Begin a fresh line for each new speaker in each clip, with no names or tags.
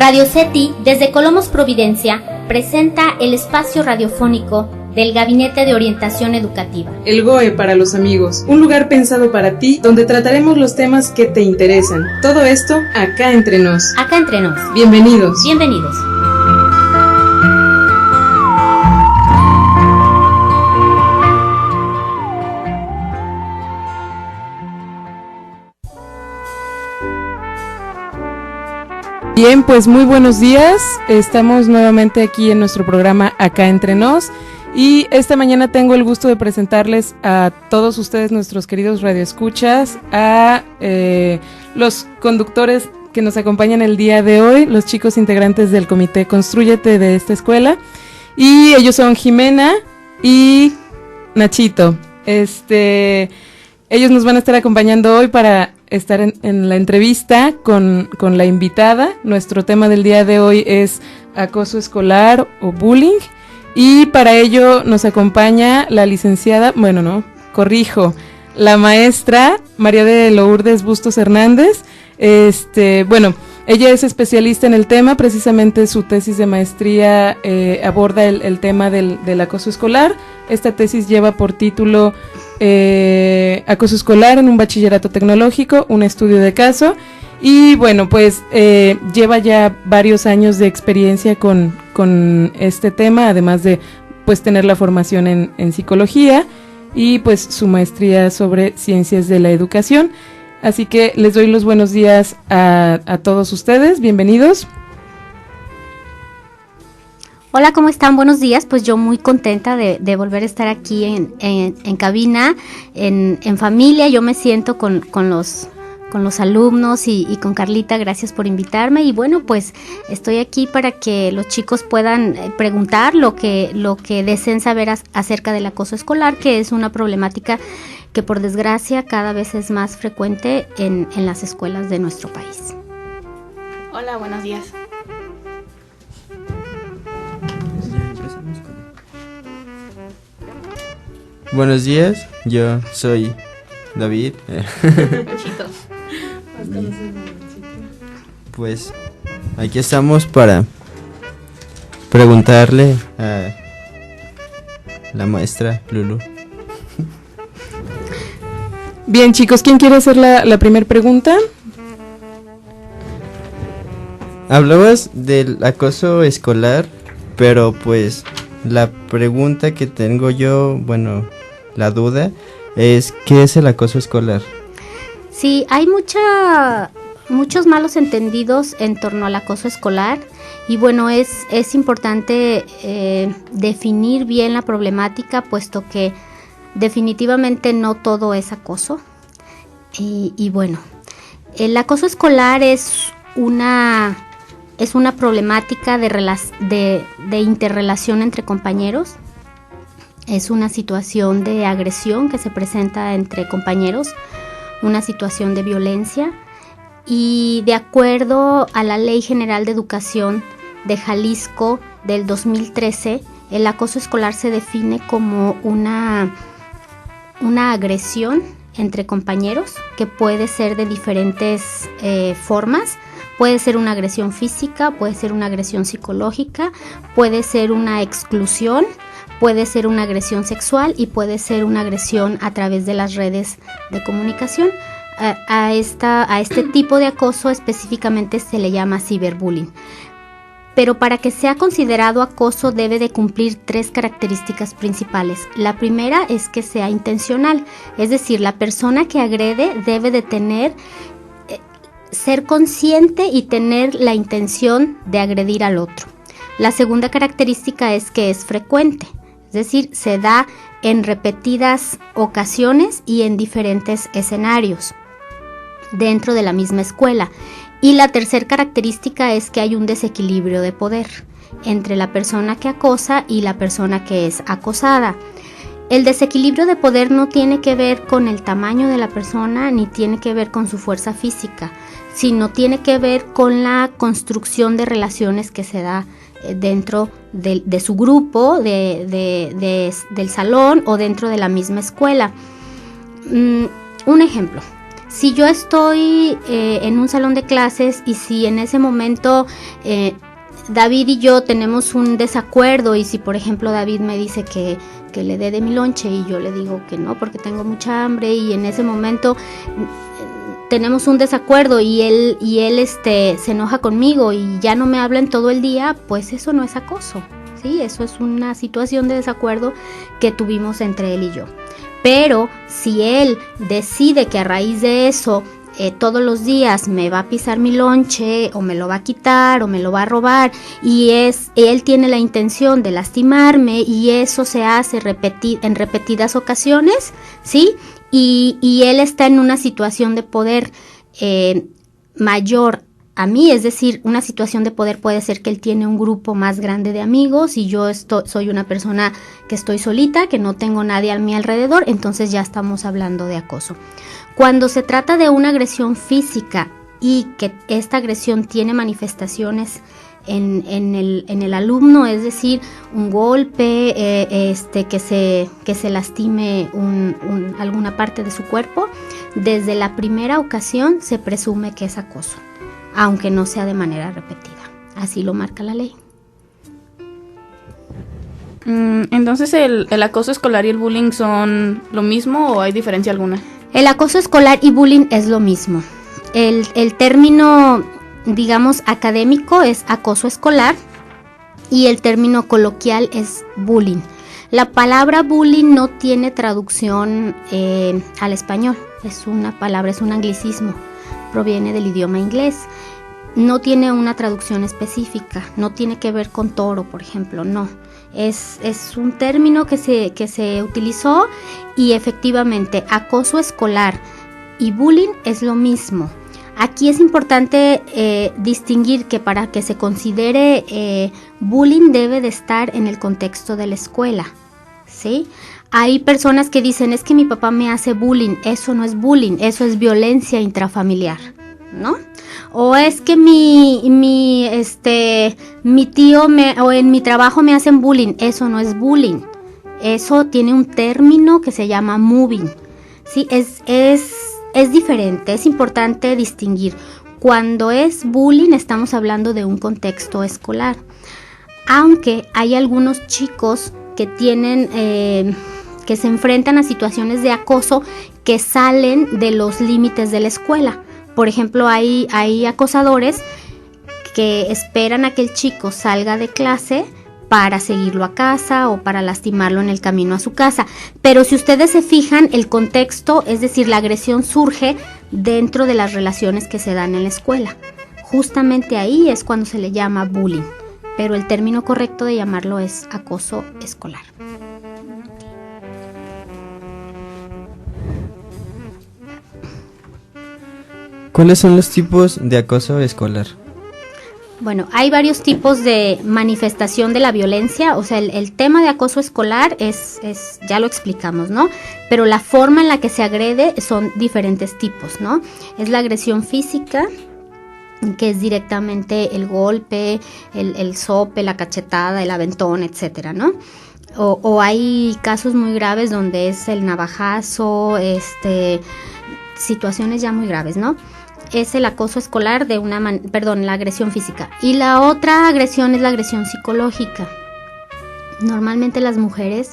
Radio SETI, desde Colomos, Providencia, presenta el espacio radiofónico del Gabinete de Orientación Educativa.
El GOE para los amigos, un lugar pensado para ti, donde trataremos los temas que te interesan. Todo esto acá entre nos.
Acá entre nos.
Bienvenidos.
Bienvenidos.
Bien, pues muy buenos días. Estamos nuevamente aquí en nuestro programa Acá Entre Nos. Y esta mañana tengo el gusto de presentarles a todos ustedes, nuestros queridos radioescuchas, a los conductores que nos acompañan el día de hoy, los chicos integrantes del comité Constrúyete de esta escuela. Y ellos son Jimena y Nachito. Ellos nos van a estar acompañando hoy para estar en la entrevista con la invitada. Nuestro tema del día de hoy es acoso escolar o bullying. Y para ello nos acompaña la licenciada, la maestra María de Lourdes Bustos Hernández. Ella es especialista en el tema, precisamente su tesis de maestría aborda el tema del acoso escolar. Esta tesis lleva por título Acoso escolar en un bachillerato tecnológico, un estudio de caso. Y bueno, pues lleva ya varios años de experiencia con este tema, además de pues tener la formación en psicología y pues su maestría sobre ciencias de la educación. Así que les doy los buenos días a todos ustedes, bienvenidos.
Hola, ¿cómo están? Buenos días, pues yo muy contenta de volver a estar aquí en cabina, en familia. Yo me siento con los alumnos y con Carlita, gracias por invitarme. Y bueno, pues estoy aquí para que los chicos puedan preguntar lo que deseen saber acerca del acoso escolar, que es una problemática que por desgracia cada vez es más frecuente en las escuelas de nuestro país.
Hola, buenos días.
Buenos días, yo soy David. Pues aquí estamos para preguntarle a la maestra Lulu.
Bien, chicos, ¿quién quiere hacer la primera pregunta?
Hablabas del acoso escolar, pero pues la pregunta que tengo yo, la duda es ¿qué es el acoso escolar?
Sí, hay muchos malos entendidos en torno al acoso escolar y bueno, es importante definir bien la problemática, puesto que definitivamente no todo es acoso. Y bueno, el acoso escolar es una problemática de interrelación entre compañeros. Es una situación de agresión que se presenta entre compañeros, una situación de violencia, y de acuerdo a la Ley General de Educación de Jalisco del 2013, el acoso escolar se define como una agresión entre compañeros que puede ser de diferentes formas. Puede ser una agresión física, puede ser una agresión psicológica, puede ser una exclusión, puede ser una agresión sexual y puede ser una agresión a través de las redes de comunicación. A este tipo de acoso específicamente se le llama ciberbullying. Pero para que sea considerado acoso debe de cumplir 3 características principales. La primera es que sea intencional, es decir, la persona que agrede debe de ser consciente y tener la intención de agredir al otro. La segunda característica es que es frecuente, es decir, se da en repetidas ocasiones y en diferentes escenarios dentro de la misma escuela. Y la tercera característica es que hay un desequilibrio de poder entre la persona que acosa y la persona que es acosada. El desequilibrio de poder no tiene que ver con el tamaño de la persona ni tiene que ver con su fuerza física, sino tiene que ver con la construcción de relaciones que se da dentro de su grupo, del salón o dentro de la misma escuela. Un ejemplo, Si yo estoy en un salón de clases y si en ese momento David y yo tenemos un desacuerdo, y si por ejemplo David me dice que le dé de mi lonche y yo le digo que no porque tengo mucha hambre, y en ese momento tenemos un desacuerdo y él se enoja conmigo y ya no me habla en todo el día, pues eso no es acoso, ¿sí? Eso es una situación de desacuerdo que tuvimos entre él y yo. Pero si él decide que a raíz de eso todos los días me va a pisar mi lonche, o me lo va a quitar, o me lo va a robar, y él tiene la intención de lastimarme, y eso se hace en repetidas ocasiones, ¿sí? Y él está en una situación de poder mayor a mí, es decir, una situación de poder puede ser que él tiene un grupo más grande de amigos y yo soy una persona que estoy solita, que no tengo nadie a mi alrededor, entonces ya estamos hablando de acoso. Cuando se trata de una agresión física y que esta agresión tiene manifestaciones en el alumno, es decir, un golpe, que se lastime alguna parte de su cuerpo, desde la primera ocasión se presume que es acoso, aunque no sea de manera repetida. Así lo marca la ley.
Entonces, ¿el acoso escolar y el bullying son lo mismo o hay diferencia alguna?
El acoso escolar y bullying es lo mismo. El término, digamos, académico es acoso escolar y el término coloquial es bullying. La palabra bullying no tiene traducción al español. Es una palabra, es un anglicismo. Proviene del idioma inglés. No tiene una traducción específica. No tiene que ver con toro, por ejemplo, no. Es un término que se utilizó y efectivamente acoso escolar y bullying es lo mismo. Aquí es importante distinguir que para que se considere bullying debe de estar en el contexto de la escuela, ¿sí? Hay personas que dicen, es que mi papá me hace bullying. Eso no es bullying, eso es violencia intrafamiliar, ¿no? O es que mi tío o en mi trabajo me hacen bullying. Eso no es bullying. Eso tiene un término que se llama mobbing. Sí, es diferente, es importante distinguir. Cuando es bullying estamos hablando de un contexto escolar. Aunque hay algunos chicos que tienen que se enfrentan a situaciones de acoso que salen de los límites de la escuela. Por ejemplo, hay acosadores que esperan a que el chico salga de clase para seguirlo a casa o para lastimarlo en el camino a su casa. Pero si ustedes se fijan, el contexto, es decir, la agresión surge dentro de las relaciones que se dan en la escuela. Justamente ahí es cuando se le llama bullying, pero el término correcto de llamarlo es acoso escolar.
¿Cuáles son los tipos de acoso escolar?
Bueno, hay varios tipos de manifestación de la violencia, o sea, el tema de acoso escolar es ya lo explicamos, ¿no? Pero la forma en la que se agrede son diferentes tipos, ¿no? Es la agresión física, que es directamente el golpe, el sope, la cachetada, el aventón, etcétera, ¿no? O hay casos muy graves donde es el navajazo, situaciones ya muy graves, ¿no? Es el acoso escolar la agresión física. Y la otra agresión es la agresión psicológica. Normalmente las mujeres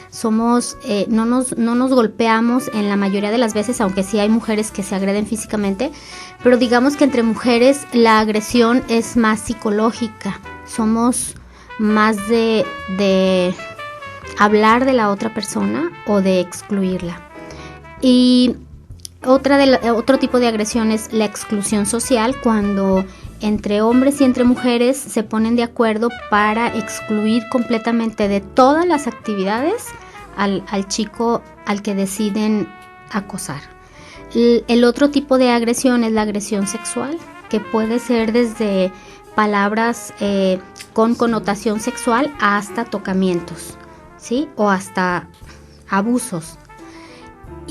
somos, no nos golpeamos en la mayoría de las veces, aunque sí hay mujeres que se agreden físicamente, pero digamos que entre mujeres la agresión es más psicológica. Somos más de hablar de la otra persona o de excluirla. Y otro tipo de agresión es la exclusión social, cuando entre hombres y entre mujeres se ponen de acuerdo para excluir completamente de todas las actividades al chico al que deciden acosar. El otro tipo de agresión es la agresión sexual, que puede ser desde palabras con connotación sexual hasta tocamientos, ¿sí? O hasta abusos.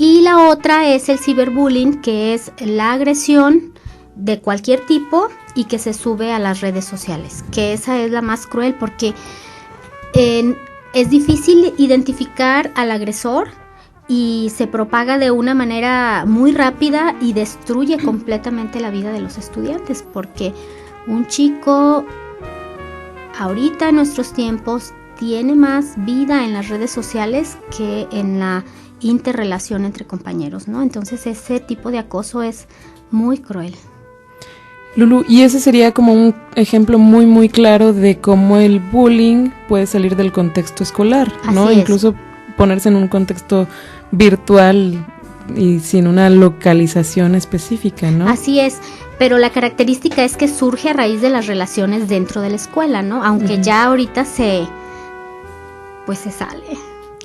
Y la otra es el ciberbullying, que es la agresión de cualquier tipo y que se sube a las redes sociales, que esa es la más cruel porque es difícil identificar al agresor y se propaga de una manera muy rápida y destruye completamente la vida de los estudiantes, porque un chico ahorita en nuestros tiempos tiene más vida en las redes sociales que en la interrelación entre compañeros, ¿no? Entonces ese tipo de acoso es muy cruel.
Lulu, y ese sería como un ejemplo muy muy claro de cómo el bullying puede salir del contexto escolar, ¿no?
Así es.
Incluso ponerse en un contexto virtual y sin una localización específica, ¿no?
Así es, pero la característica es que surge a raíz de las relaciones dentro de la escuela, ¿no? Aunque ya ahorita se sale,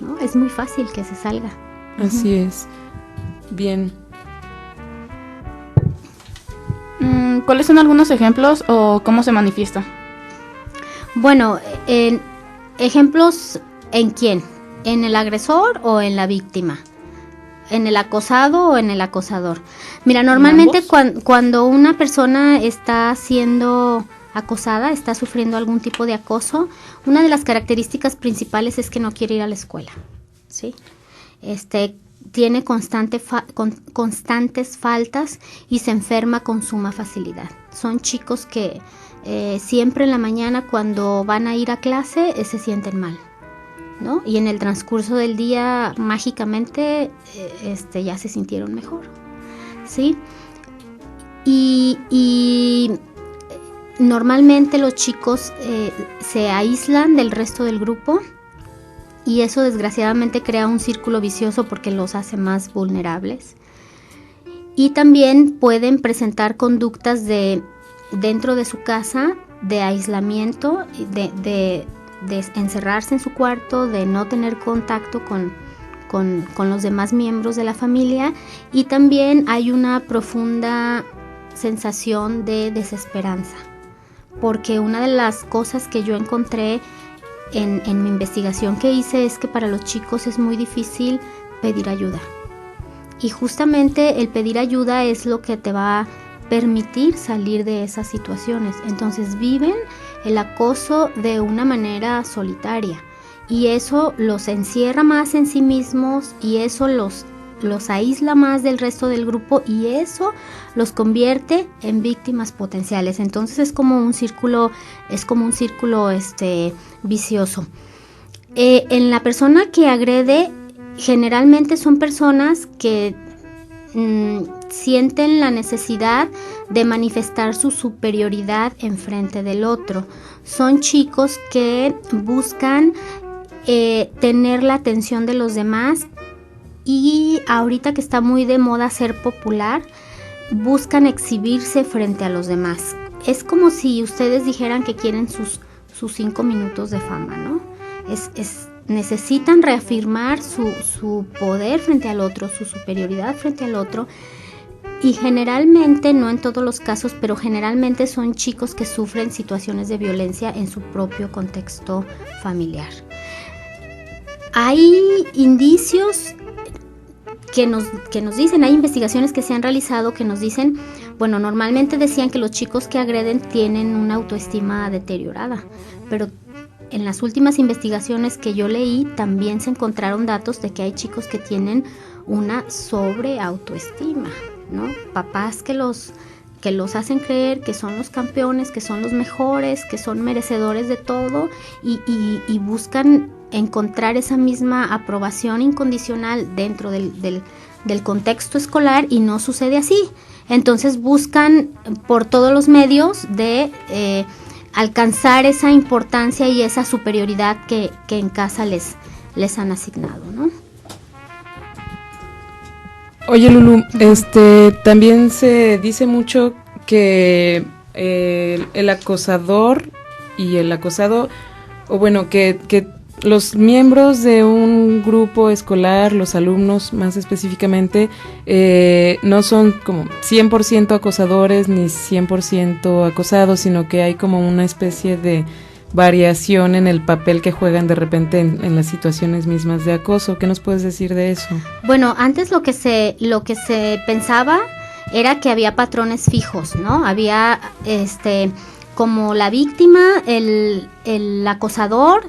¿no? Es muy fácil que se salga.
Así es. Bien.
¿Cuáles son algunos ejemplos o cómo se manifiesta?
Bueno, ejemplos, ¿en quién? ¿En el agresor o en la víctima? ¿En el acosado o en el acosador? Mira, normalmente cuando una persona está siendo acosada, está sufriendo algún tipo de acoso, una de las características principales es que no quiere ir a la escuela, ¿sí? Tiene constantes faltas y se enferma con suma facilidad. Son chicos que siempre en la mañana cuando van a ir a clase se sienten mal, ¿no? Y en el transcurso del día mágicamente ya se sintieron mejor, ¿sí? Y normalmente los chicos se aíslan del resto del grupo y eso desgraciadamente crea un círculo vicioso porque los hace más vulnerables. Y también pueden presentar conductas dentro de su casa de aislamiento, de encerrarse en su cuarto, de no tener contacto con los demás miembros de la familia, y también hay una profunda sensación de desesperanza, porque una de las cosas que yo encontré en mi investigación que hice es que para los chicos es muy difícil pedir ayuda, y justamente el pedir ayuda es lo que te va a permitir salir de esas situaciones. Entonces viven el acoso de una manera solitaria y eso los encierra más en sí mismos y eso los aísla más del resto del grupo y eso los convierte en víctimas potenciales. Entonces es como un círculo vicioso. En la persona que agrede generalmente son personas que sienten la necesidad de manifestar su superioridad en frente del otro. Son chicos que buscan tener la atención de los demás y ahorita que está muy de moda ser popular, buscan exhibirse frente a los demás. Es como si ustedes dijeran que quieren sus 5 minutos de fama, ¿no? Necesitan reafirmar su poder frente al otro, su superioridad frente al otro. Y generalmente, no en todos los casos, pero generalmente son chicos que sufren situaciones de violencia en su propio contexto familiar. Hay indicios que nos dicen, hay investigaciones que se han realizado que nos dicen, bueno, normalmente decían que los chicos que agreden tienen una autoestima deteriorada, pero en las últimas investigaciones que yo leí también se encontraron datos de que hay chicos que tienen una sobreautoestima, ¿no? Papás que los hacen creer que son los campeones, que son los mejores, que son merecedores de todo y buscan encontrar esa misma aprobación incondicional dentro del contexto escolar y no sucede así. Entonces buscan por todos los medios de alcanzar esa importancia y esa superioridad que en casa les han asignado, ¿no?
Oye, Lulu, también se dice mucho que el acosador y el acosado, o bueno, que los miembros de un grupo escolar, los alumnos más específicamente, no son como 100% acosadores ni 100% acosados, sino que hay como una especie de variación en el papel que juegan de repente en las situaciones mismas de acoso. ¿Qué nos puedes decir de eso?
Bueno, antes lo que se pensaba era que había patrones fijos, ¿no? Había como la víctima, el acosador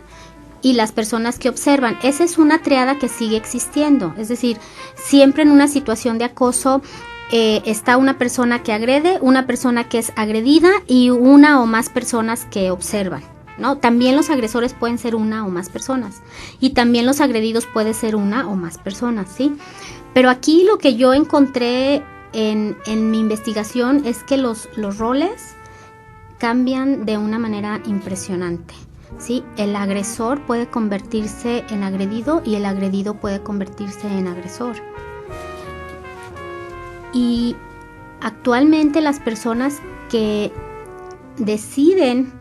y las personas que observan. Esa es una triada que sigue existiendo, es decir, siempre en una situación de acoso está una persona que agrede, una persona que es agredida y una o más personas que observan, ¿no? También los agresores pueden ser una o más personas y también los agredidos pueden ser una o más personas, ¿sí? Pero aquí lo que yo encontré en mi investigación es que los roles cambian de una manera impresionante, ¿sí? El agresor puede convertirse en agredido y el agredido puede convertirse en agresor. Y actualmente las personas que deciden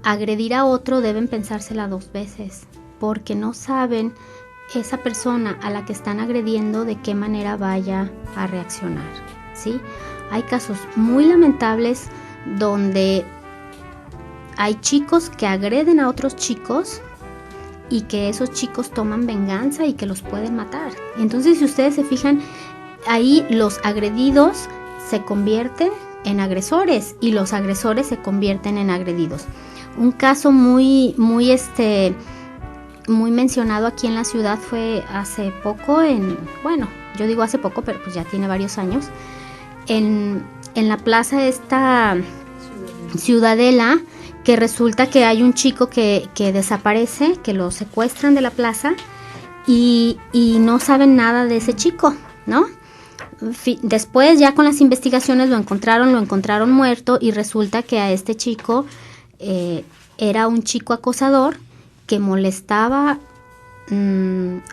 agredir a otro deben pensársela 2 veces, porque no saben esa persona a la que están agrediendo de qué manera vaya a reaccionar, ¿sí? Hay casos muy lamentables donde hay chicos que agreden a otros chicos y que esos chicos toman venganza y que los pueden matar. Entonces, si ustedes se fijan, ahí los agredidos se convierten en agresores y los agresores se convierten en agredidos. Un caso muy mencionado aquí en la ciudad fue hace poco, yo digo hace poco, pero pues ya tiene varios años, en la plaza esta Ciudadela, que resulta que hay un chico que desaparece, que lo secuestran de la plaza y no saben nada de ese chico, ¿no? Después ya con las investigaciones lo encontraron muerto y resulta que a este chico era un chico acosador que molestaba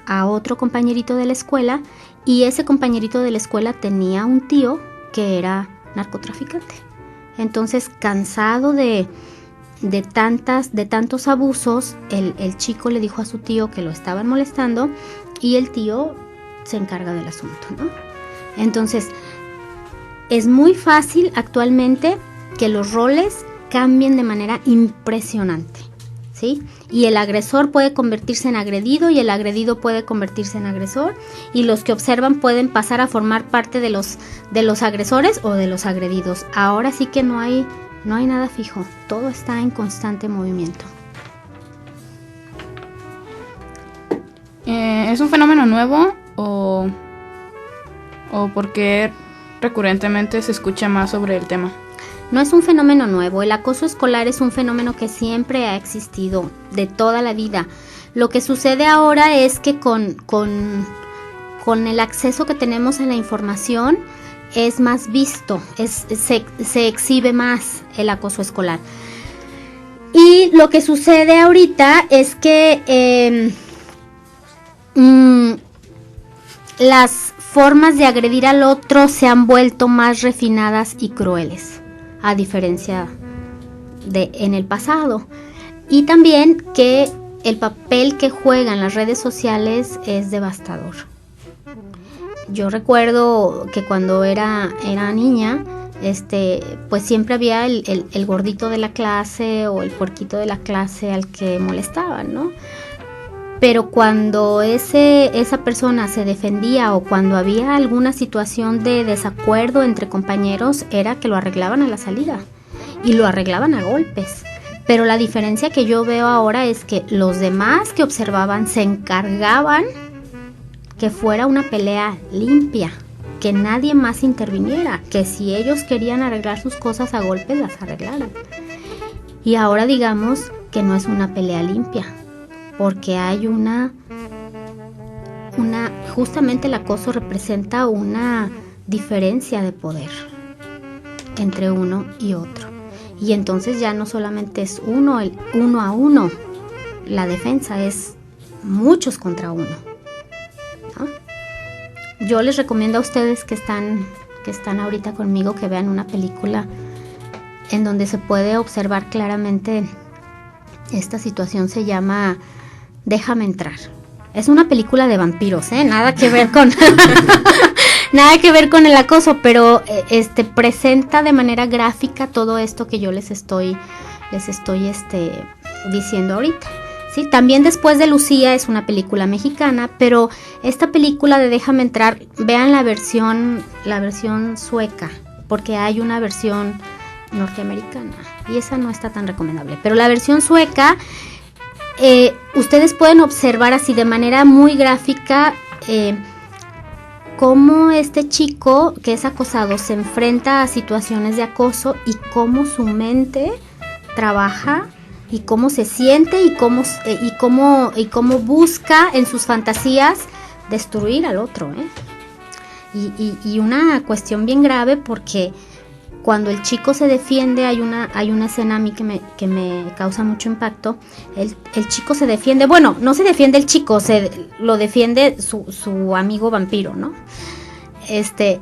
a otro compañerito de la escuela y ese compañerito de la escuela tenía un tío que era narcotraficante. Entonces, cansado de tantos abusos, el chico le dijo a su tío que lo estaban molestando y el tío se encarga del asunto, ¿no? Entonces, es muy fácil actualmente que los roles cambien de manera impresionante, ¿sí? Y el agresor puede convertirse en agredido y el agredido puede convertirse en agresor y los que observan pueden pasar a formar parte de los agresores o de los agredidos. Ahora sí que no hay nada fijo, todo está en constante movimiento.
¿Es un fenómeno nuevo o por qué recurrentemente se escucha más sobre el tema?
No es un fenómeno nuevo, el acoso escolar es un fenómeno que siempre ha existido, de toda la vida. Lo que sucede ahora es que con el acceso que tenemos a la información es más visto, se exhibe más el acoso escolar. Y lo que sucede ahorita es que las formas de agredir al otro se han vuelto más refinadas y crueles, a diferencia de en el pasado. Y también que el papel que juegan las redes sociales es devastador. Yo recuerdo que cuando era niña, pues siempre había el gordito de la clase o el puerquito de la clase al que molestaban, ¿no? Pero cuando esa persona se defendía o cuando había alguna situación de desacuerdo entre compañeros, era que lo arreglaban a la salida y lo arreglaban a golpes. Pero la diferencia que yo veo ahora es que los demás que observaban se encargaban que fuera una pelea limpia, que nadie más interviniera, que si ellos querían arreglar sus cosas a golpes, las arreglaran. Y ahora digamos que no es una pelea limpia, porque hay justamente el acoso representa una diferencia de poder entre uno y otro. Y entonces ya no solamente es uno a uno, la defensa es muchos contra uno, ¿no? Yo les recomiendo a ustedes que están ahorita conmigo que vean una película en donde se puede observar claramente esta situación. Se llama Déjame entrar. Es una película de vampiros, nada que ver con nada que ver con el acoso, pero presenta de manera gráfica todo esto que yo les estoy diciendo ahorita. Sí, también Después de Lucía es una película mexicana, pero esta película de Déjame entrar, vean la versión sueca, porque hay una versión norteamericana y esa no está tan recomendable, pero la versión sueca ustedes pueden observar así de manera muy gráfica cómo este chico que es acosado se enfrenta a situaciones de acoso y cómo su mente trabaja y cómo se siente y cómo busca en sus fantasías destruir al otro, y una cuestión bien grave, porque cuando el chico se defiende, hay una escena a mí que me causa mucho impacto. El chico se defiende, bueno, no se defiende el chico, lo defiende su amigo vampiro, ¿no? El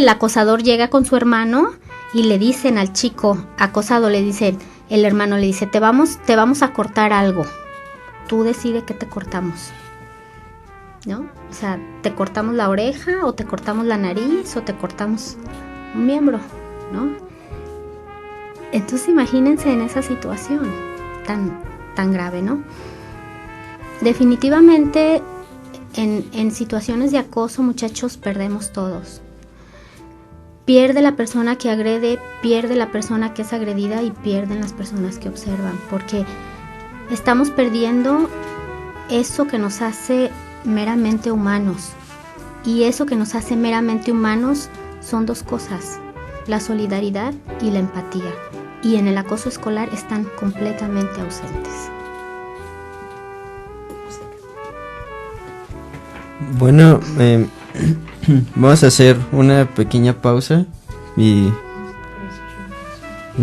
acosador llega con su hermano y le dicen al chico acosado, el hermano le dice, te vamos a cortar algo, tú decide qué te cortamos, ¿no? O sea, te cortamos la oreja, o te cortamos la nariz, o te cortamos un miembro, ¿no? Entonces imagínense en esa situación tan grave, ¿no? Definitivamente en situaciones de acoso, muchachos, perdemos todos. Pierde la persona que agrede, pierde la persona que es agredida y pierden las personas que observan, porque estamos perdiendo eso que nos hace meramente humanos. Y eso que nos hace meramente humanos son dos cosas: la solidaridad y la empatía. Y en el acoso escolar están completamente ausentes.
Bueno, vamos a hacer una pequeña pausa y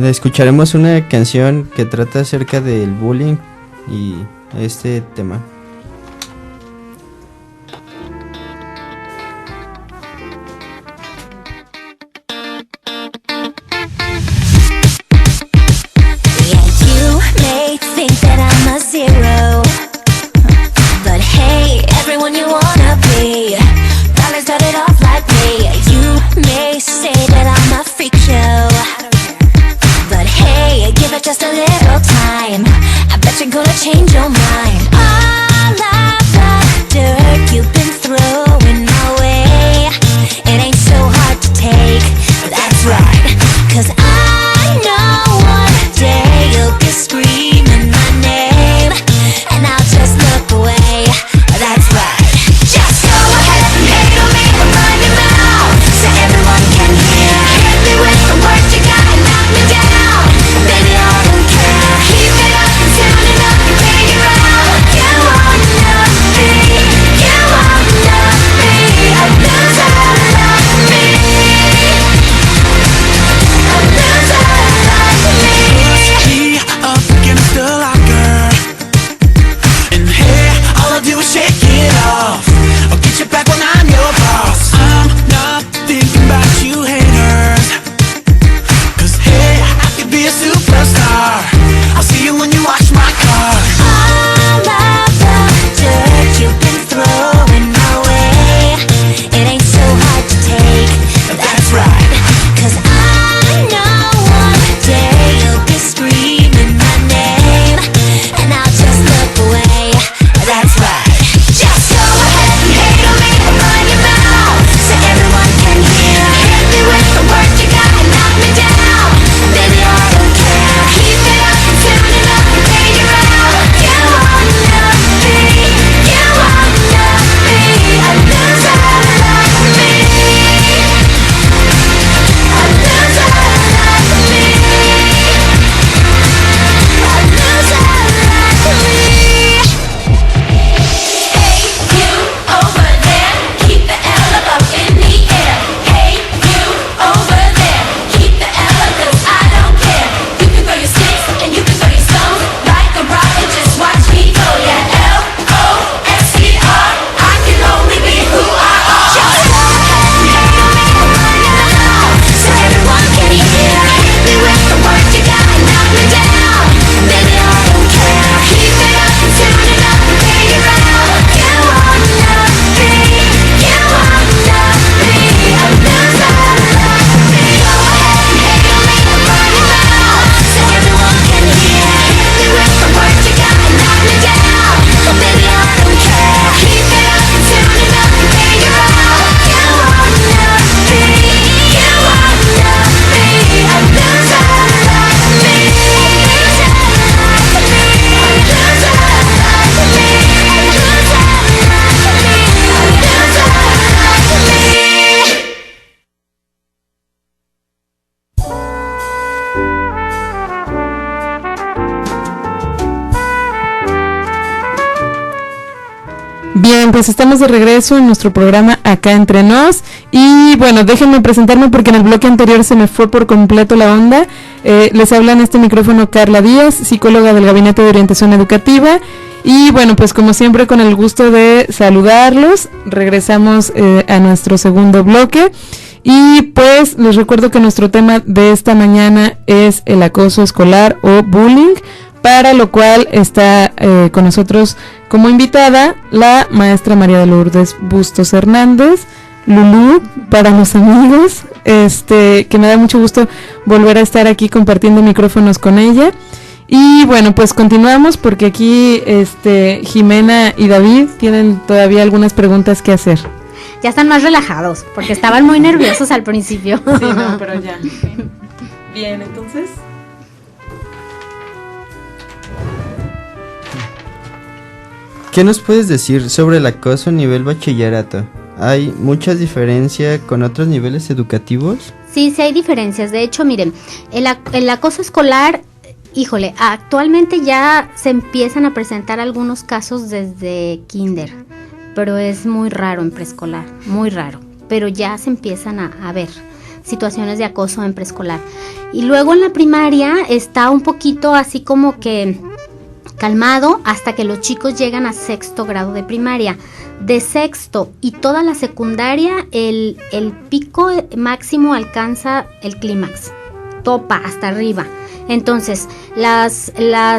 escucharemos una canción que trata acerca del bullying y este tema.
Just a little time, I bet you're gonna change your mind.
bien, pues estamos de regreso en nuestro programa Acá Entre Nos. Y bueno, déjenme presentarme porque en el bloque anterior se me fue por completo la onda. Les habla en este micrófono Carla Díaz, psicóloga del Gabinete de Orientación Educativa. Y bueno, pues como siempre, con el gusto de saludarlos, regresamos a nuestro segundo bloque. Y pues les recuerdo que nuestro tema de esta mañana es el acoso escolar o bullying, para lo cual está con nosotros como invitada la maestra María de Lourdes Bustos Hernández, Lulú para los amigos, que me da mucho gusto volver a estar aquí compartiendo micrófonos con ella. Y bueno, pues continuamos porque aquí Jimena y David tienen todavía algunas preguntas que hacer.
Ya están más relajados porque estaban muy nerviosos al principio.
Sí, no, pero ya. Bien, entonces.
¿Qué nos puedes decir sobre el acoso a nivel bachillerato? ¿Hay mucha diferencia con otros niveles educativos?
Sí, sí hay diferencias. De hecho, miren, el acoso escolar, híjole, actualmente ya se empiezan a presentar algunos casos desde kinder, pero es muy raro en preescolar, muy raro. Pero ya se empiezan a ver situaciones de acoso en preescolar. Y luego en la primaria está un poquito así como que calmado hasta que los chicos llegan a 6º grado de primaria. De 6º y toda la secundaria, el pico máximo alcanza el clímax, topa hasta arriba. Entonces, las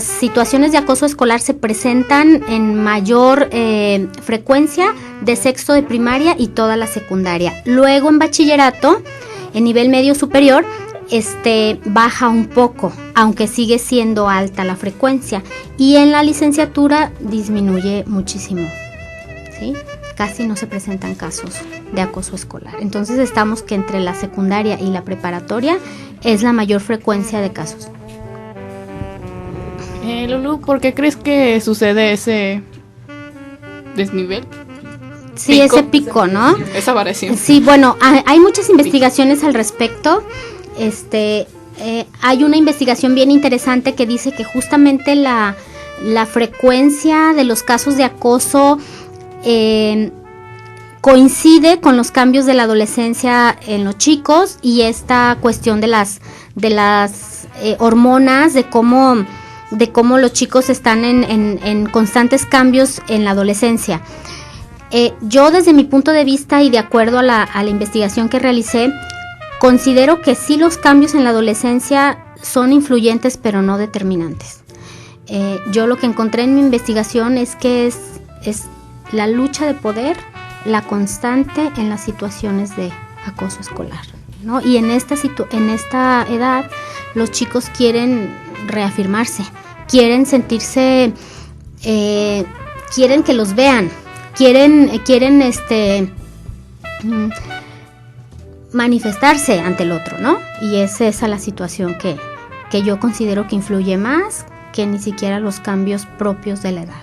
situaciones de acoso escolar se presentan en mayor frecuencia de 6º de primaria y toda la secundaria. Luego en bachillerato, en nivel medio superior, baja un poco, aunque sigue siendo alta la frecuencia, y en la licenciatura disminuye muchísimo, ¿sí? Casi no se presentan casos de acoso escolar. Entonces estamos que entre la secundaria y la preparatoria es la mayor frecuencia de casos.
Lulú, ¿por qué crees que sucede ese desnivel?
Sí, ese pico, ¿no?
Esa variación.
Sí, bueno, hay muchas investigaciones al respecto. Hay una investigación bien interesante que dice que justamente la frecuencia de los casos de acoso coincide con los cambios de la adolescencia en los chicos y esta cuestión de las hormonas, de cómo los chicos están en constantes cambios en la adolescencia. Yo desde mi punto de vista y de acuerdo a la investigación que realicé, considero que sí los cambios en la adolescencia son influyentes pero no determinantes. Yo lo que encontré en mi investigación es que es la lucha de poder, la constante en las situaciones de acoso escolar, ¿no? Y en esta edad los chicos quieren reafirmarse, quieren sentirse, quieren que los vean, quieren manifestarse ante el otro, ¿no? Y es esa la situación que yo considero que influye más que ni siquiera los cambios propios de la edad.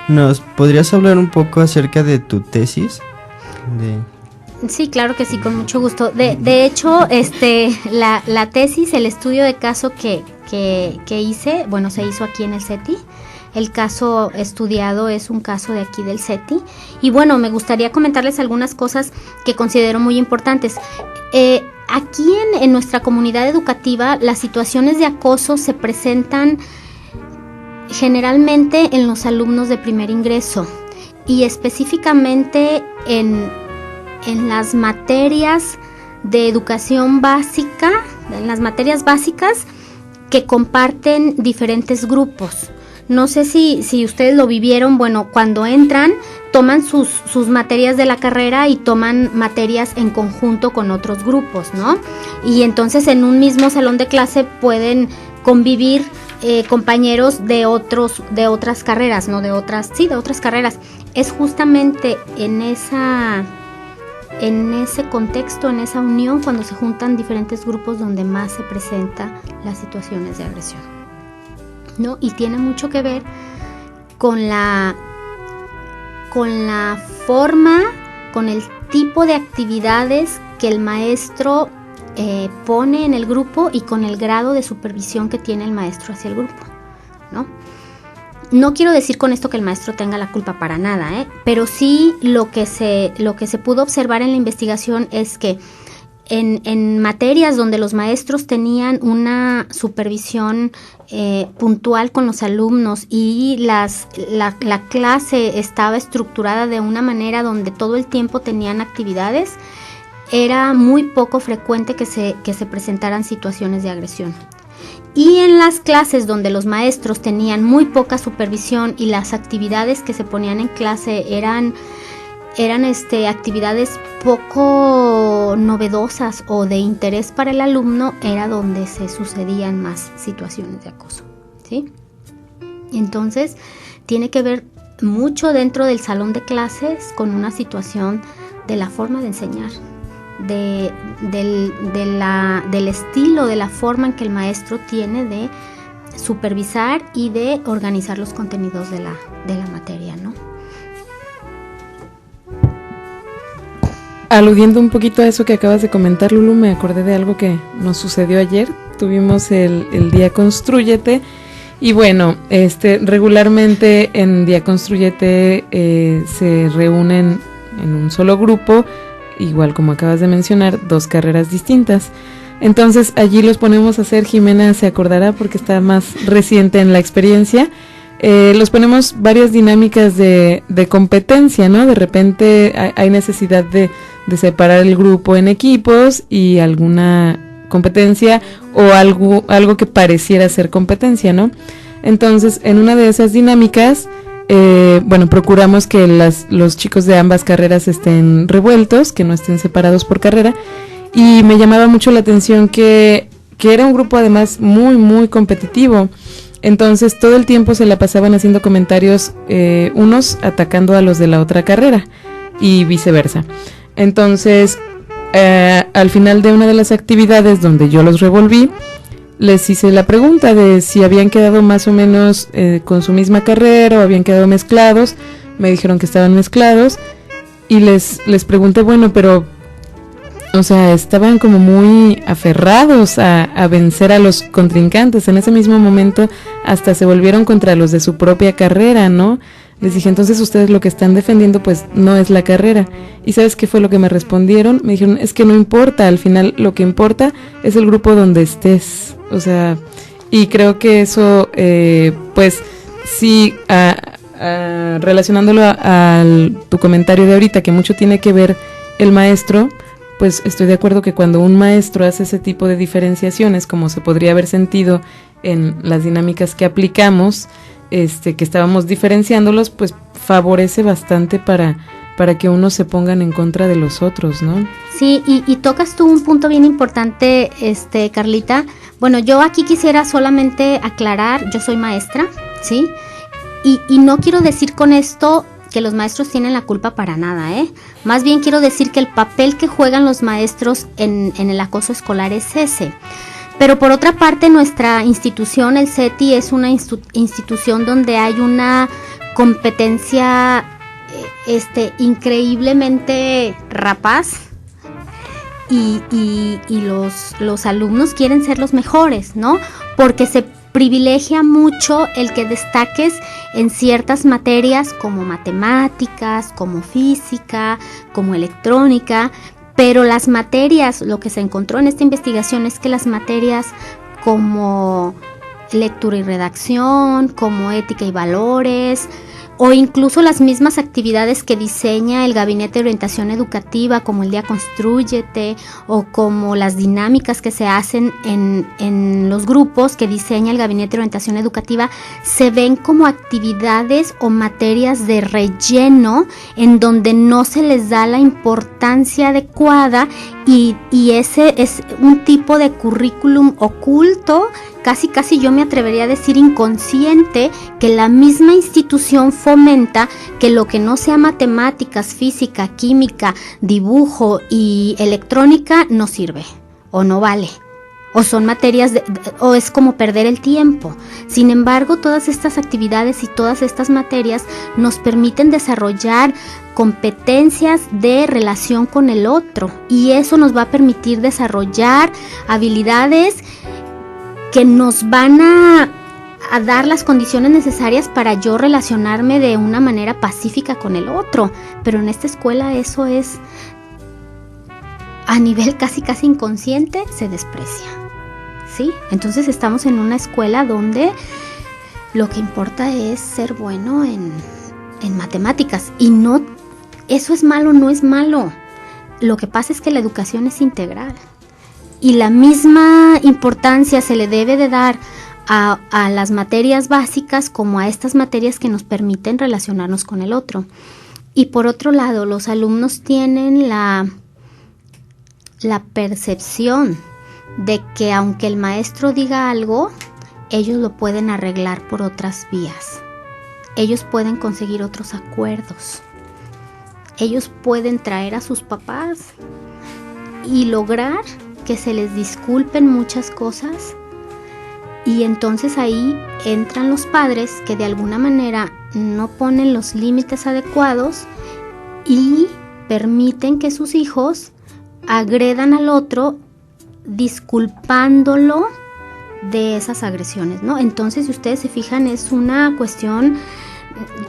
¿Nos podrías hablar un poco acerca de tu tesis?
Sí, claro que sí, con mucho gusto. De hecho, la tesis, el estudio de caso que hice, bueno, se hizo aquí en el CETI. El caso estudiado es un caso de aquí del CETI. Y bueno, me gustaría comentarles algunas cosas que considero muy importantes. Aquí en nuestra comunidad educativa, las situaciones de acoso se presentan generalmente en los alumnos de primer ingreso y específicamente en las materias de educación básica, en las materias básicas que comparten diferentes grupos. No sé si ustedes lo vivieron, bueno, cuando entran, toman sus materias de la carrera y toman materias en conjunto con otros grupos, ¿no? Y entonces en un mismo salón de clase pueden convivir compañeros de otras carreras, ¿no? De otras carreras. Es justamente en ese contexto, en esa unión, cuando se juntan diferentes grupos donde más se presentan las situaciones de agresión, ¿no? Y tiene mucho que ver con la forma, con el tipo de actividades que el maestro pone en el grupo y con el grado de supervisión que tiene el maestro hacia el grupo, ¿no? No quiero decir con esto que el maestro tenga la culpa para nada, pero sí lo que se pudo observar en la investigación es que en materias donde los maestros tenían una supervisión puntual con los alumnos y la clase estaba estructurada de una manera donde todo el tiempo tenían actividades, era muy poco frecuente que se presentaran situaciones de agresión. Y en las clases donde los maestros tenían muy poca supervisión y las actividades que se ponían en clase eran actividades poco novedosas o de interés para el alumno, era donde se sucedían más situaciones de acoso, ¿sí? Entonces, tiene que ver mucho dentro del salón de clases con una situación de la forma de enseñar, del estilo, de la forma en que el maestro tiene de supervisar y de organizar los contenidos de la materia, ¿no?
Aludiendo un poquito a eso que acabas de comentar, Lulu, me acordé de algo que nos sucedió ayer. Tuvimos el Día Constrúyete y bueno, regularmente en Día Constrúyete se reúnen en un solo grupo, igual como acabas de mencionar, 2 carreras distintas. Entonces allí los ponemos a hacer, Jimena se acordará porque está más reciente en la experiencia, los ponemos varias dinámicas de competencia, ¿no? De repente hay necesidad de separar el grupo en equipos y alguna competencia o algo que pareciera ser competencia, ¿no? Entonces, en una de esas dinámicas, procuramos que los chicos de ambas carreras estén revueltos, que no estén separados por carrera, y me llamaba mucho la atención que era un grupo además muy, muy competitivo. Entonces todo el tiempo se la pasaban haciendo comentarios, unos atacando a los de la otra carrera y viceversa. Entonces al final de una de las actividades donde yo los revolví, les hice la pregunta de si habían quedado más o menos con su misma carrera o habían quedado mezclados. Me dijeron que estaban mezclados y les pregunté, bueno, pero o sea, estaban como muy aferrados a vencer a los contrincantes. En ese mismo momento hasta se volvieron contra los de su propia carrera, ¿no? Les dije, entonces ustedes lo que están defendiendo pues no es la carrera. ¿Y sabes qué fue lo que me respondieron? Me dijeron, es que no importa, al final lo que importa es el grupo donde estés. O sea, y creo que eso, pues sí, relacionándolo a tu comentario de ahorita, que mucho tiene que ver el maestro, pues estoy de acuerdo que cuando un maestro hace ese tipo de diferenciaciones, como se podría haber sentido en las dinámicas que aplicamos, que estábamos diferenciándolos, pues favorece bastante para que unos se pongan en contra de los otros, ¿no?
Sí, y tocas tú un punto bien importante, Carlita. Bueno, yo aquí quisiera solamente aclarar, yo soy maestra, ¿sí? Y no quiero decir con esto que los maestros tienen la culpa para nada, Más bien quiero decir que el papel que juegan los maestros en el acoso escolar es ese. Pero por otra parte, nuestra institución, el CETI, es una institución donde hay una competencia increíblemente rapaz y los alumnos quieren ser los mejores, ¿no? Porque se privilegia mucho el que destaques en ciertas materias como matemáticas, como física, como electrónica, pero las materias, lo que se encontró en esta investigación es que las materias como lectura y redacción, como ética y valores, o incluso las mismas actividades que diseña el Gabinete de Orientación Educativa, como el Día Constrúyete, o como las dinámicas que se hacen en los grupos que diseña el Gabinete de Orientación Educativa, se ven como actividades o materias de relleno en donde no se les da la importancia adecuada y ese es un tipo de currículum oculto, casi yo me atrevería a decir inconsciente, que la misma institución fomenta que lo que no sea matemáticas, física, química, dibujo y electrónica no sirve o no vale. O son materias o es como perder el tiempo. Sin embargo, todas estas actividades y todas estas materias nos permiten desarrollar competencias de relación con el otro, y eso nos va a permitir desarrollar habilidades que nos van a a dar las condiciones necesarias para yo relacionarme de una manera pacífica con el otro. Pero en esta escuela eso es a nivel casi inconsciente, se desprecia, ¿sí? Entonces estamos en una escuela donde lo que importa es ser bueno en matemáticas, y no, eso es malo, no es malo. Lo que pasa es que la educación es integral y la misma importancia se le debe de dar a las materias básicas como a estas materias que nos permiten relacionarnos con el otro. Y por otro lado, los alumnos tienen la percepción de que aunque el maestro diga algo, ellos lo pueden arreglar por otras vías. Ellos pueden conseguir otros acuerdos. Ellos pueden traer a sus papás y lograr que se les disculpen muchas cosas. Y entonces ahí entran los padres que de alguna manera no ponen los límites adecuados y permiten que sus hijos agredan al otro disculpándolo de esas agresiones, ¿no? Entonces, si ustedes se fijan, es una cuestión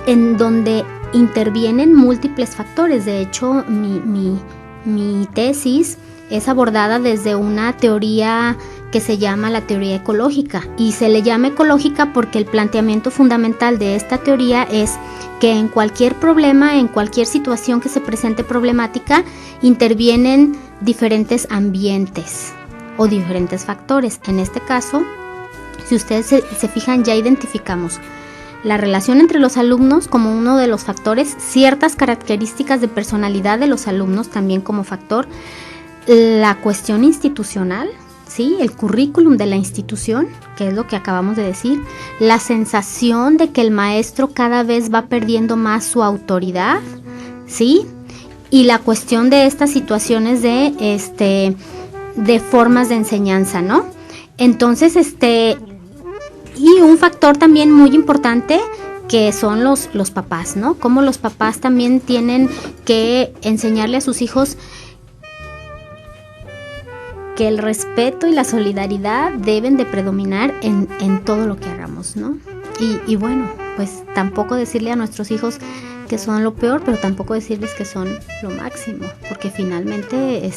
en donde intervienen múltiples factores. De hecho, mi tesis es abordada desde una teoría que se llama la teoría ecológica, y se le llama ecológica porque el planteamiento fundamental de esta teoría es que en cualquier problema, en cualquier situación que se presente problemática, intervienen diferentes ambientes o diferentes factores. En este caso, si ustedes se fijan, ya identificamos la relación entre los alumnos como uno de los factores, ciertas características de personalidad de los alumnos también como factor, la cuestión institucional, ¿sí? El currículum de la institución, que es lo que acabamos de decir, la sensación de que el maestro cada vez va perdiendo más su autoridad, ¿sí? Y la cuestión de estas situaciones de formas de enseñanza, ¿no? Entonces, y un factor también muy importante que son los papás, ¿no? Cómo los papás también tienen que enseñarle a sus hijos que el respeto y la solidaridad deben de predominar en todo lo que hagamos, ¿no? Y bueno, pues tampoco decirle a nuestros hijos que son lo peor, pero tampoco decirles que son lo máximo, porque finalmente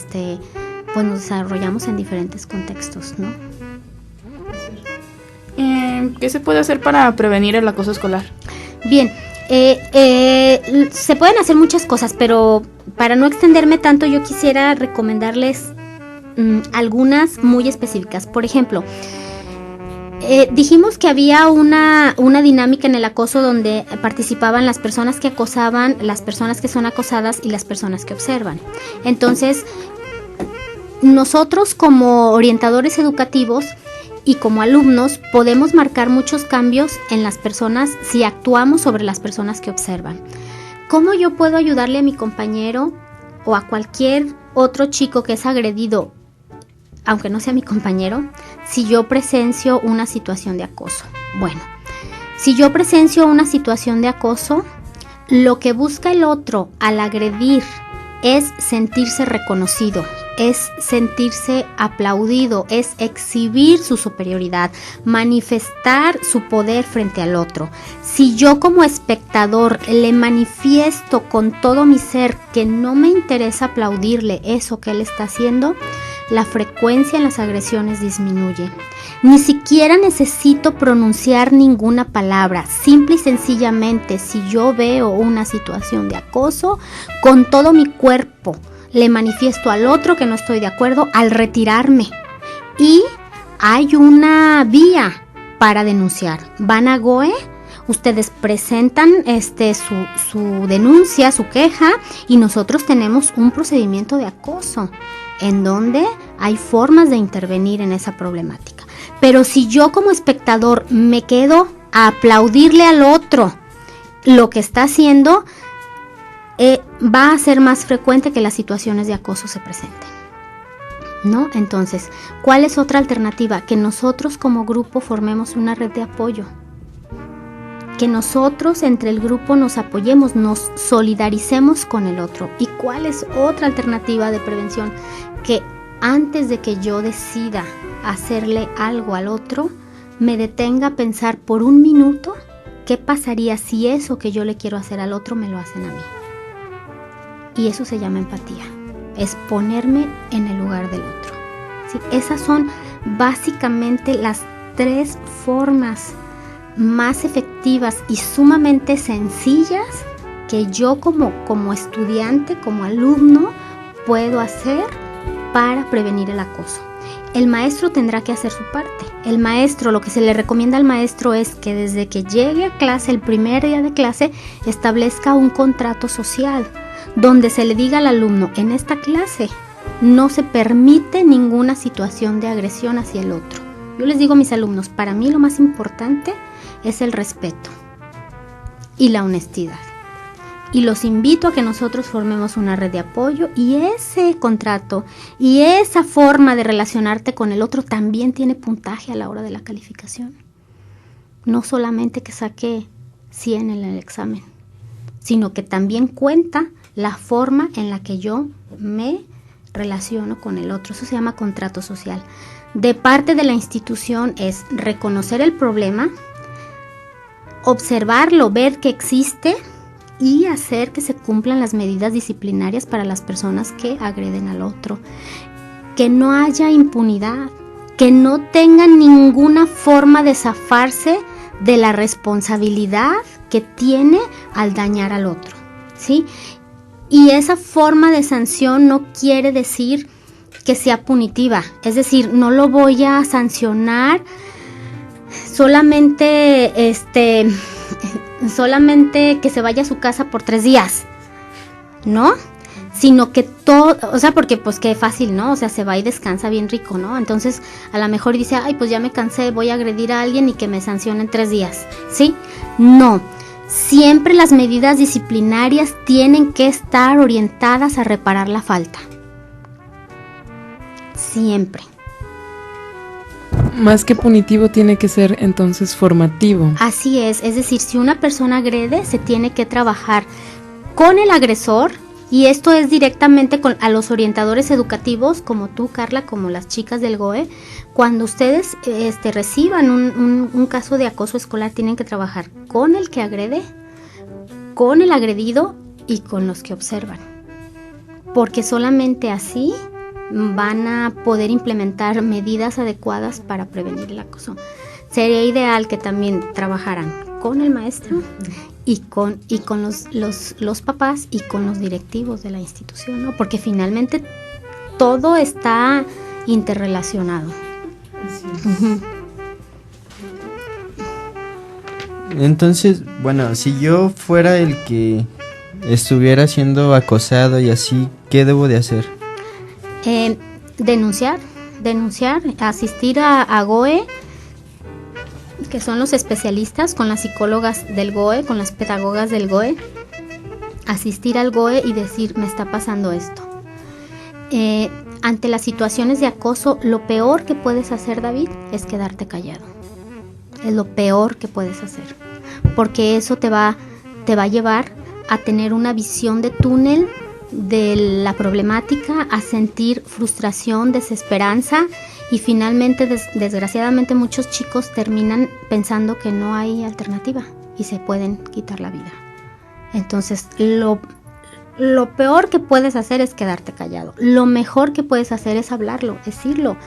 pues nos desarrollamos en diferentes contextos, ¿no?
¿Qué se puede hacer para prevenir el acoso escolar?
Bien, se pueden hacer muchas cosas, pero para no extenderme tanto, yo quisiera recomendarles algunas muy específicas. Por ejemplo, dijimos que había una dinámica en el acoso donde participaban las personas que acosaban, las personas que son acosadas y las personas que observan. Entonces, nosotros como orientadores educativos y como alumnos podemos marcar muchos cambios en las personas si actuamos sobre las personas que observan. ¿Cómo yo puedo ayudarle a mi compañero o a cualquier otro chico que es agredido, aunque no sea mi compañero, si yo presencio una situación de acoso? Bueno, si yo presencio una situación de acoso, lo que busca el otro al agredir es sentirse reconocido, es sentirse aplaudido, es exhibir su superioridad, manifestar su poder frente al otro. Si yo como espectador le manifiesto con todo mi ser que no me interesa aplaudirle eso que él está haciendo, la frecuencia en las agresiones disminuye. Ni siquiera necesito pronunciar ninguna palabra. Simple y sencillamente, si yo veo una situación de acoso, con todo mi cuerpo le manifiesto al otro que no estoy de acuerdo al retirarme. Y hay una vía para denunciar. Van a GOE, ustedes presentan su denuncia, su queja, y nosotros tenemos un procedimiento de acoso en donde hay formas de intervenir en esa problemática. Pero si yo como espectador me quedo a aplaudirle al otro lo que está haciendo, va a ser más frecuente que las situaciones de acoso se presenten, ¿no? Entonces, ¿cuál es otra alternativa? Que nosotros como grupo formemos una red de apoyo. Que nosotros entre el grupo nos apoyemos, nos solidaricemos con el otro. ¿Y cuál es otra alternativa de prevención? Que antes de que yo decida hacerle algo al otro, me detenga a pensar por un minuto qué pasaría si eso que yo le quiero hacer al otro me lo hacen a mí. Y eso se llama empatía, es ponerme en el lugar del otro. ¿Sí? Esas son básicamente las 3 formas más efectivas y sumamente sencillas que yo como estudiante, como alumno, puedo hacer para prevenir el acoso. El maestro tendrá que hacer su parte. El maestro, lo que se le recomienda al maestro es que desde que llegue a clase, el primer día de clase, establezca un contrato social donde se le diga al alumno, en esta clase no se permite ninguna situación de agresión hacia el otro. Yo les digo a mis alumnos, para mí lo más importante es el respeto y la honestidad. Y los invito a que nosotros formemos una red de apoyo, y ese contrato y esa forma de relacionarte con el otro también tiene puntaje a la hora de la calificación. No solamente que saque 100 en el examen, sino que también cuenta la forma en la que yo me relaciono con el otro. Eso se llama contrato social. De parte de la institución es reconocer el problema, observarlo, ver que existe y hacer que se cumplan las medidas disciplinarias para las personas que agreden al otro. Que no haya impunidad, que no tengan ninguna forma de zafarse de la responsabilidad que tiene al dañar al otro, ¿sí? Y esa forma de sanción no quiere decir que sea punitiva, es decir, no lo voy a sancionar solamente que se vaya a su casa por 3 días, ¿no? Sino que todo, o sea, porque pues qué fácil, ¿no? O sea, se va y descansa bien rico, ¿no? Entonces, a lo mejor dice, ay, pues ya me cansé, voy a agredir a alguien y que me sancionen 3 días, ¿sí? No, siempre las medidas disciplinarias tienen que estar orientadas a reparar la falta. Siempre.
Más que punitivo, tiene que ser entonces formativo.
Así es decir, si una persona agrede, se tiene que trabajar con el agresor, y esto es directamente a los orientadores educativos, como tú, Carla, como las chicas del GOE. Cuando ustedes reciban un caso de acoso escolar, tienen que trabajar con el que agrede, con el agredido y con los que observan, porque solamente así van a poder implementar medidas adecuadas para prevenir el acoso. Sería ideal que también trabajaran con el maestro y con los papás y con los directivos de la institución, ¿no? Porque finalmente todo está interrelacionado. Uh-huh.
Entonces, bueno, si yo fuera el que estuviera siendo acosado y así, ¿qué debo de hacer?
Denunciar, asistir a GOE, que son los especialistas, con las psicólogas del GOE, con las pedagogas del GOE, asistir al GOE y decir, me está pasando esto. Ante las situaciones de acoso, lo peor que puedes hacer, David, es quedarte callado. Es lo peor que puedes hacer, porque eso te va a llevar a tener una visión de túnel de la problemática, a sentir frustración, desesperanza, y finalmente, desgraciadamente, muchos chicos terminan pensando que no hay alternativa y se pueden quitar la vida. Entonces, lo peor que puedes hacer es quedarte callado. Lo mejor que puedes hacer es hablarlo, decirlo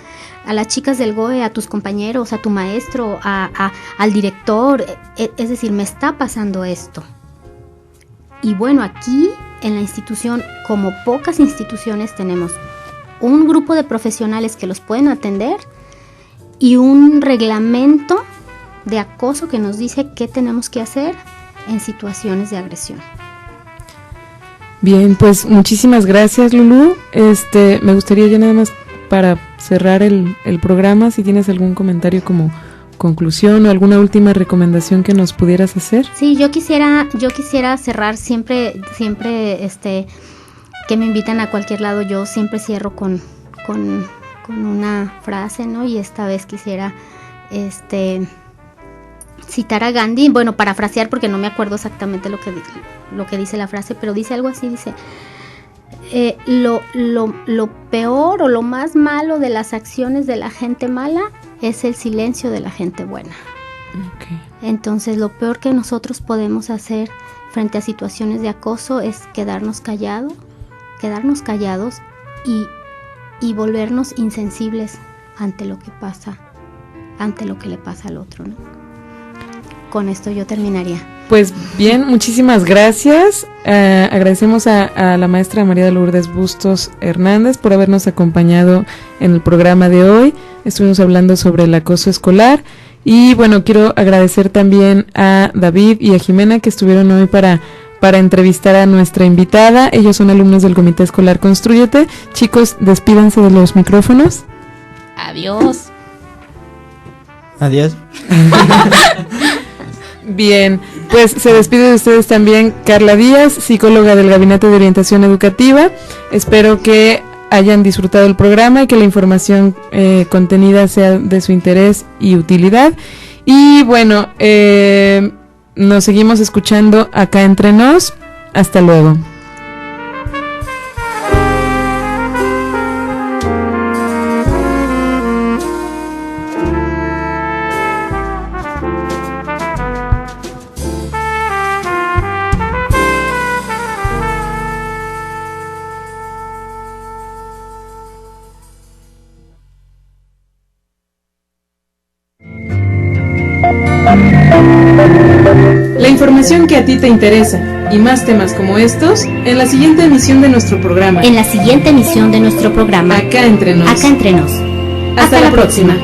a las chicas del GOE, a tus compañeros, a tu maestro, al director. Es decir, me está pasando esto. Y bueno, aquí en la institución, como pocas instituciones, tenemos un grupo de profesionales que los pueden atender y un reglamento de acoso que nos dice qué tenemos que hacer en situaciones de agresión.
Bien, pues muchísimas gracias, Lulú. Me gustaría ya nada más para cerrar el programa, si tienes algún comentario como conclusión o alguna última recomendación que nos pudieras hacer.
Sí, yo quisiera cerrar siempre que me invitan a cualquier lado, yo siempre cierro con una frase, ¿no? Y esta vez quisiera citar a Gandhi, bueno, parafrasear porque no me acuerdo exactamente lo que dice la frase, pero dice algo así, dice, lo peor o lo más malo de las acciones de la gente mala es el silencio de la gente buena.
Okay.
Entonces, lo peor que nosotros podemos hacer frente a situaciones de acoso es quedarnos callados y volvernos insensibles ante lo que pasa, ante lo que le pasa al otro, ¿no? Con esto yo terminaría.
Pues bien, muchísimas gracias. Agradecemos a la maestra María de Lourdes Bustos Hernández por habernos acompañado en el programa de hoy. Estuvimos hablando sobre el acoso escolar. Y bueno, quiero agradecer también a David y a Jimena que estuvieron hoy para entrevistar a nuestra invitada. Ellos son alumnos del Comité Escolar Constrúyete. Chicos, despídanse de los micrófonos.
Adiós.
Adiós.
Bien, pues se despide de ustedes también Carla Díaz, psicóloga del Gabinete de Orientación Educativa. Espero que hayan disfrutado el programa y que la información contenida sea de su interés y utilidad. Y bueno, nos seguimos escuchando acá entre nos. Hasta luego. La información que a ti te interesa y más temas como estos en la siguiente emisión de nuestro programa.
En la siguiente emisión de nuestro programa.
Acá entre nos.
Acá entre nos.
Hasta la próxima.